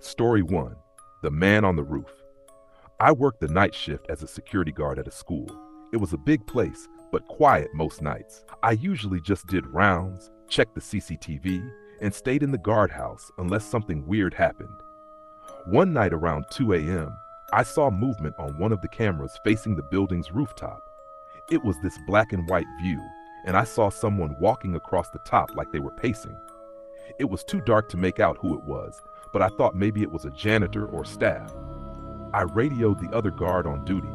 Story 1. The Man on the Roof. I worked the night shift as a security guard at a school. It was a big place, but quiet most nights. I usually just did rounds, checked the CCTV, and stayed in the guardhouse unless something weird happened. One night around 2 a.m., I saw movement on one of the cameras facing the building's rooftop. It was this black and white view, and I saw someone walking across the top like they were pacing. It was too dark to make out who it was, but I thought maybe it was a janitor or staff. I radioed the other guard on duty.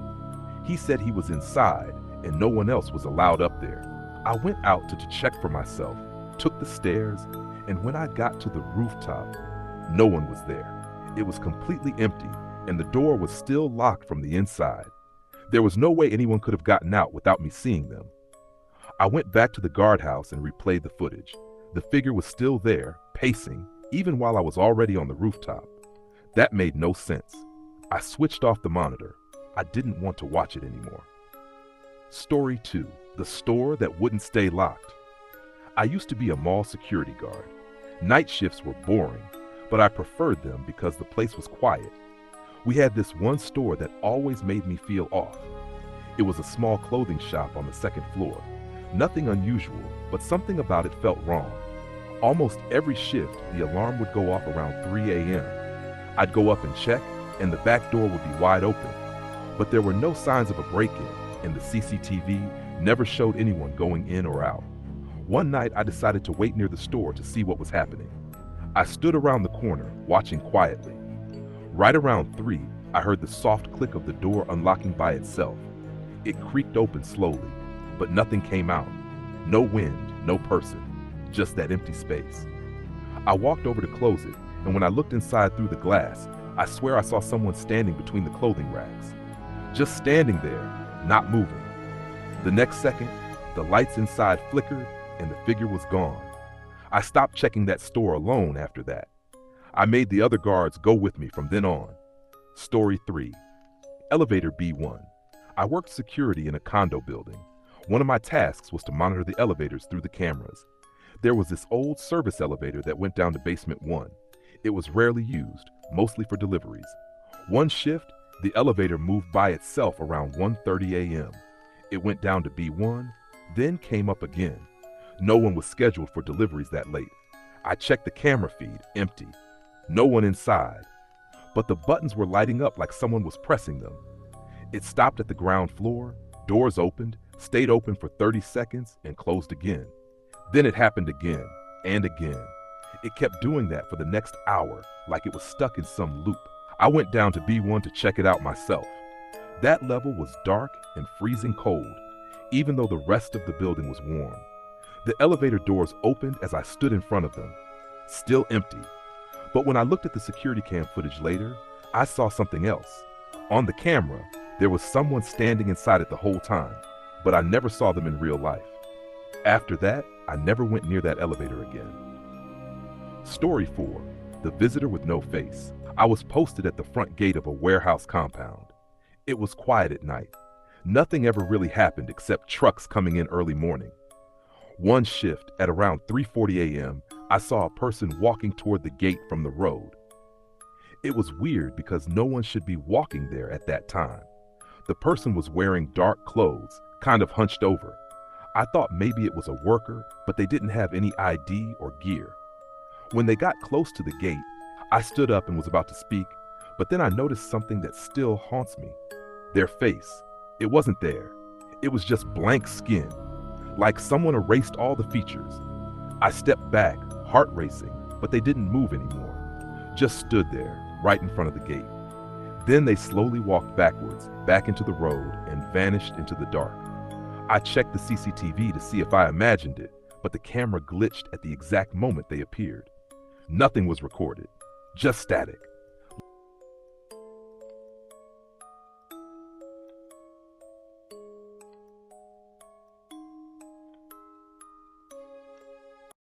He said he was inside and no one else was allowed up there. I went out to check for myself, took the stairs, and when I got to the rooftop, no one was there. It was completely empty, and the door was still locked from the inside. There was no way anyone could have gotten out without me seeing them. I went back to the guardhouse and replayed the footage. The figure was still there, pacing, even while I was already on the rooftop. That made no sense. I switched off the monitor. I didn't want to watch it anymore. Story 2. The store that wouldn't stay locked. I used to be a mall security guard. Night shifts were boring, but I preferred them because the place was quiet. We had this one store that always made me feel off. It was a small clothing shop on the second floor. Nothing unusual, but something about it felt wrong. Almost every shift, the alarm would go off around 3 a.m. I'd go up and check, and the back door would be wide open. But there were no signs of a break-in, and the CCTV never showed anyone going in or out. One night, I decided to wait near the store to see what was happening. I stood around the corner, watching quietly. Right around 3, I heard the soft click of the door unlocking by itself. It creaked open slowly, but nothing came out. No wind, no person, just that empty space. I walked over to close it, and when I looked inside through the glass, I swear I saw someone standing between the clothing racks. Just standing there, not moving. The next second, the lights inside flickered and the figure was gone. I stopped checking that store alone after that. I made the other guards go with me from then on. Story 3. Elevator B1. I worked security in a condo building. One of my tasks was to monitor the elevators through the cameras. There was this old service elevator that went down to basement 1. It was rarely used, mostly for deliveries. One shift, the elevator moved by itself around 1:30 a.m. It went down to B1, then came up again. No one was scheduled for deliveries that late. I checked the camera feed, empty. No one inside. But the buttons were lighting up like someone was pressing them. It stopped at the ground floor, doors opened, stayed open for 30 seconds, and closed again. Then it happened again, and again. It kept doing that for the next hour, like it was stuck in some loop. I went down to B1 to check it out myself. That level was dark and freezing cold, even though the rest of the building was warm. The elevator doors opened as I stood in front of them, still empty. But when I looked at the security cam footage later, I saw something else. On the camera, there was someone standing inside it the whole time, but I never saw them in real life. After that, I never went near that elevator again. Story 4. The Visitor with No Face. I was posted at the front gate of a warehouse compound. It was quiet at night. Nothing ever really happened except trucks coming in early morning. One shift, at around 3:40 a.m., I saw a person walking toward the gate from the road. It was weird because no one should be walking there at that time. The person was wearing dark clothes, kind of hunched over. I thought maybe it was a worker, but they didn't have any ID or gear. When they got close to the gate, I stood up and was about to speak, but then I noticed something that still haunts me. Their face. It wasn't there. It was just blank skin, like someone erased all the features. I stepped back, heart racing, but they didn't move anymore. Just stood there, right in front of the gate. Then they slowly walked backwards, back into the road, and vanished into the dark. I checked the CCTV to see if I imagined it, but the camera glitched at the exact moment they appeared. Nothing was recorded, just static.